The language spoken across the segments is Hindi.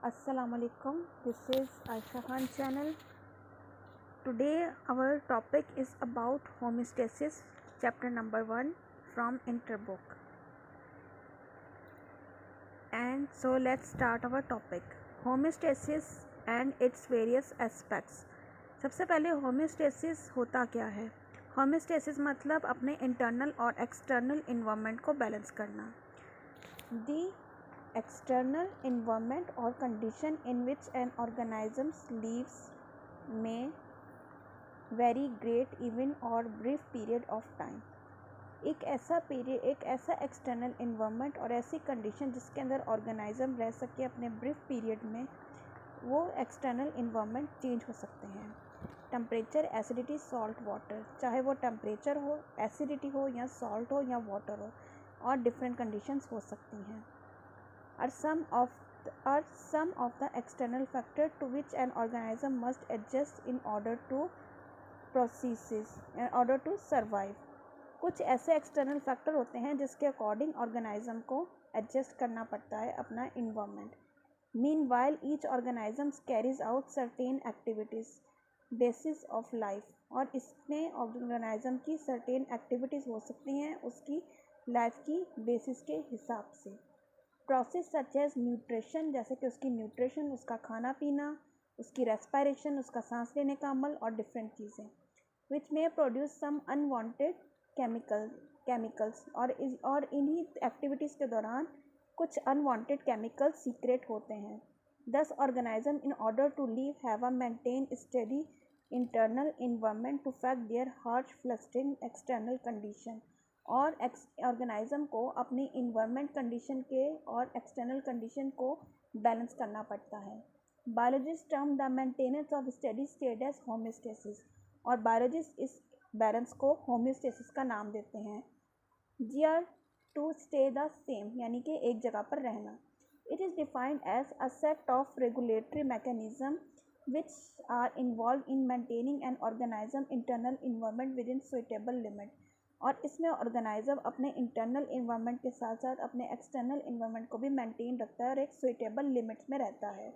Assalamualaikum. This is Aisha Khan channel. Today our topic is about homeostasis, chapter number 1 from Interbook. And so let's start our topic. Homeostasis and its various aspects. सबसे पहले होम्योस्टेसिस होता क्या है? होम्योस्टेसिस मतलब अपने इंटरनल और एक्सटर्नल इन्वायरमेंट को बैलेंस करना. The external environment or condition in which an organism lives may vary great even or brief period of time. एक ऐसा एक्सटर्नल इन्वायरमेंट और ऐसी कंडीशन जिसके अंदर ऑर्गेनाइज्म रह सके अपने ब्रीफ पीरियड में, वो एक्सटर्नल इन्वायरमेंट चेंज हो सकते हैं. टेम्परेचर, एसिडिटी, सॉल्ट, वाटर, चाहे वो टेम्परेचर हो, एसिडिटी हो या सॉल्ट हो या वाटर हो, और डिफरेंट कंडीशंस हो सकती हैं. are some of the external factors to which an organism must adjust in order to survive. कुछ ऐसे एक्सटर्नल फैक्टर होते हैं जिसके अकॉर्डिंग ऑर्गेनाइज्म को एडजस्ट करना पड़ता है अपना environment. Meanwhile each organism carries out certain activities basis of life, और इसमें ऑर्गेनाइज्म की सर्टेन एक्टिविटीज़ हो सकती हैं उसकी लाइफ की बेसिस के हिसाब से. प्रोसेस सच एज न्यूट्रिशन, जैसे कि उसकी न्यूट्रिशन, उसका खाना पीना, उसकी रेस्पिरेशन, उसका सांस लेने का अमल और डिफरेंट चीज़ें. विच में प्रोड्यूस सम अनवांटेड केमिकल्स, और इन्हीं एक्टिविटीज़ के दौरान कुछ अनवांटेड केमिकल्स सीक्रेट होते हैं. Thus organism in order to live have a maintain steady internal environment to फैक्ट their harsh fluctuating external condition, और ऑर्गेनाइज्म को अपनी इन्वायरमेंट कंडीशन के और एक्सटर्नल कंडीशन को बैलेंस करना पड़ता है. Biologist term the maintenance of steady state as homeostasis, और बायोलॉजिस्ट इस बैलेंस को होम्योस्टेसिस का नाम देते हैं. जी are to stay the same, यानी कि एक जगह पर रहना. It is defined as a set of regulatory mechanism which are involved in maintaining an organism internal environment within suitable limit, और इसमें ऑर्गेनाइज्म अपने इंटरनल इन्वायरमेंट के साथ साथ अपने एक्सटर्नल इन्वायरमेंट को भी मेंटेन रखता है और एक सुइटेबल लिमिट्स में रहता है.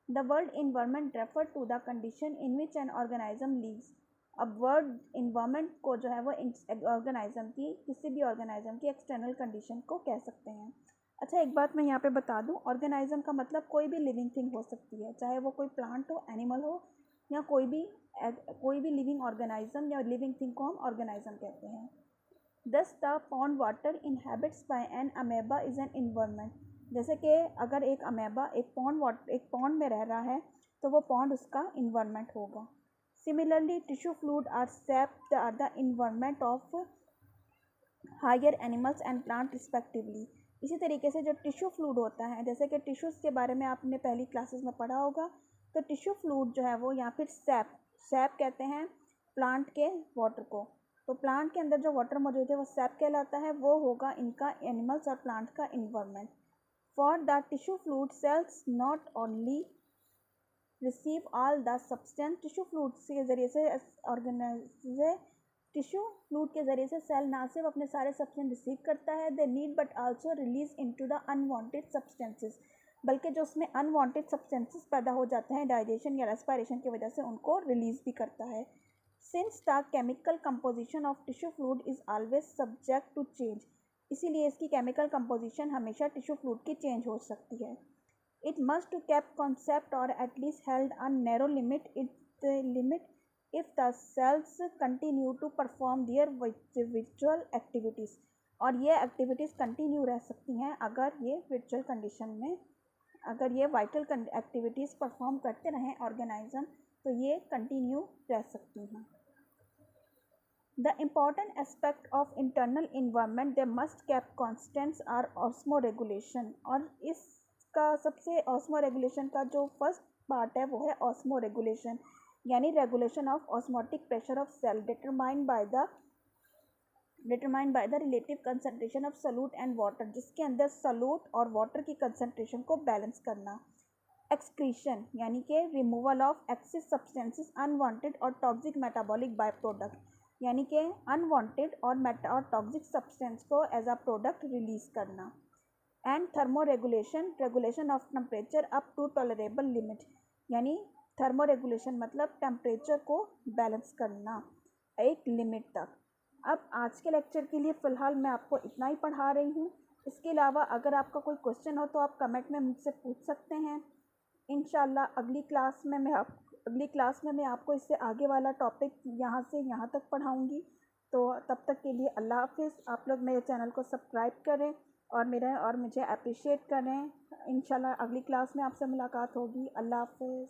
The word environment refer to the condition in which an organism lives. अब वर्ड इन्वायरमेंट को जो है वो ऑर्गेनाइज्म की, किसी भी ऑर्गेनाइज्म की एक्सटर्नल कंडीशन को कह सकते हैं. अच्छा, एक बात मैं यहाँ पे बता दूँ, ऑर्गेनाइज्म का मतलब कोई भी लिविंग थिंग हो सकती है, चाहे वो कोई प्लांट हो, एनिमल हो, या कोई भी लिविंग ऑर्गेनाइज्म या लिविंग थिंग को हम ऑर्गेनाइज्म कहते हैं. Thus the pond water inhabits by an amoeba is an environment. जैसे कि अगर एक अमेबा एक पॉन्ड में रह रहा है तो वो पॉन्ड उसका इन्वायरमेंट होगा. Similarly tissue fluid are the environment of higher animals and plant respectively. इसी तरीके से जो टिश्यू फ्लूइड होता है, जैसे कि टिश्यूज़ के बारे में आपने पहली क्लासेस में पढ़ा होगा, तो टिश्यू फ्लूइड जो है वो, या फिर सैप कहते हैं प्लांट के वाटर को. तो प्लांट के अंदर जो वाटर मौजूद है वो सैप कहलाता है, वो होगा इनका एनिमल्स और प्लांट का environment. For the tissue fluid cells not only receive all the substance. Tissue fluid के ज़रिए से टिश्यू फ्लूइड के ज़रिए से सेल ना सिर्फ अपने सारे सब्सटेंस रिसीव करता है, they need but also release into the unwanted substances, बल्कि जो उसमें अनवांटेड सब्सटेंसेस पैदा हो जाते हैं डाइजेशन या रेस्पिरेशन की वजह से, उनको रिलीज भी करता है. Since the chemical composition of tissue fluid is always subject to change, इसीलिए इसकी केमिकल कंपोजिशन हमेशा टिश्यू फ्लूइड की चेंज हो सकती है. It must to keep constant और at least held a narrow limit if the cells continue to perform their vital activities, और ये एक्टिविटीज़ कंटिन्यू रह सकती हैं अगर ये विजुअल कंडीशन में, अगर ये वाइटल एक्टिविटीज़ परफॉर्म करते रहें ऑर्गेनाइज्म, तो ये कंटिन्यू रह सकती हैं. The important aspect of internal environment they must keep constants are osmoregulation, और इसका सबसे ऑस्मो रेगुलेशन का जो फर्स्ट पार्ट है वो है ऑस्मो रेगुलेशन, यानी regulation of osmotic pressure of cell determined by the relative concentration of solute and water, जिसके अंदर सॉल्यूट और वाटर की कंसंट्रेशन को बैलेंस करना. एक्सक्रीशन, यानी कि removal of excess substances unwanted और टॉक्सिक मेटाबॉलिक बाय प्रोडक्ट, यानी कि अनवांटेड और टॉक्सिक सब्सटेंस को एज अ प्रोडक्ट रिलीज करना. And thermoregulation, regulation of temperature up to tolerable limit, यानी थर्मो रेगुलेशन मतलब टेम्परेचर को बैलेंस करना एक लिमिट तक। अब आज के लेक्चर के लिए फ़िलहाल मैं आपको इतना ही पढ़ा रही हूँ। इसके अलावा अगर आपका कोई क्वेश्चन हो तो आप कमेंट में मुझसे पूछ सकते हैं। इंशाल्लाह अगली क्लास में मैं आपको इससे आगे वाला टॉपिक यहाँ से यहाँ तक पढ़ाऊँगी। तो तब तक के लिए अल्लाह हाफ़िज़। आप लोग मेरे चैनल को सब्सक्राइब करें और मुझे अप्रिशिएट करें। इंशाल्लाह अगली क्लास में आपसे मुलाकात होगी। अल्लाह हाफ़िज़।